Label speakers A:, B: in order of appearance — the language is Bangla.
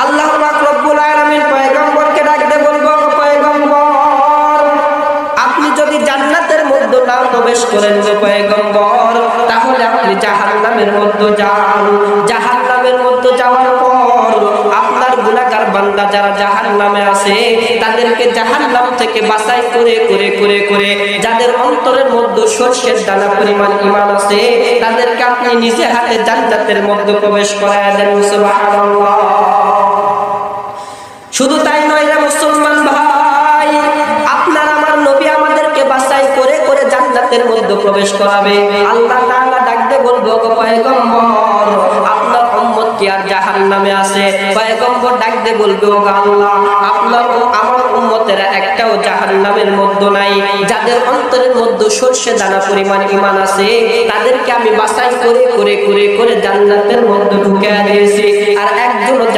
A: আল্লাহ পাক রব্বুল আলামিন পয়গম্বরকে ডাকতে বলবো, পয়গম্বর আপনি যদি জান্নাতের মধ্যে না প্রবেশ করেন গো পয়গম্বর, তাহলে আপনি জাহান্নামের মধ্যে যান। জাহান্নামের মধ্যে যাওয়ার পর আপনার গুনাহগার বান্দা যারা জাহান্নামে আছে তাদেরকে জাহান্নাম থেকে বাছাই করে করে করে করে যাদের অন্তরের মধ্যে সরষের দানা পরিমাণ ঈমান আছে তাদেরকে আপনি নিজে হাতে জান্নাতের মধ্যে প্রবেশ করায় দেন। সুবহানাল্লাহ। শুধু তাই নয় রে মুসলমান ভাই, আপনার আমার নবী আমাদেরকে বাছাই করে করে জান্নাতের মধ্যে প্রবেশ করাবে। আল্লাহ তাআলা ডাকতে বলবো, গো পয়গম্বর আপনার উম্মত কি আর জাহান্নামে আছে? পয়গম্বর ডাকতে বলবে, ও আল্লাহ আপনার ও আমার উম্মতেরা একটাও জাহান্নামের মধ্যে নাই। যাদের অন্তরের মধ্যে সরষে দানা পরিমাণ ঈমান আছে তাদেরকে আমি বাছাই করে করে করে করে জান্নাতের মধ্যে ঢুকিয়ে দিয়েছি, আর একজন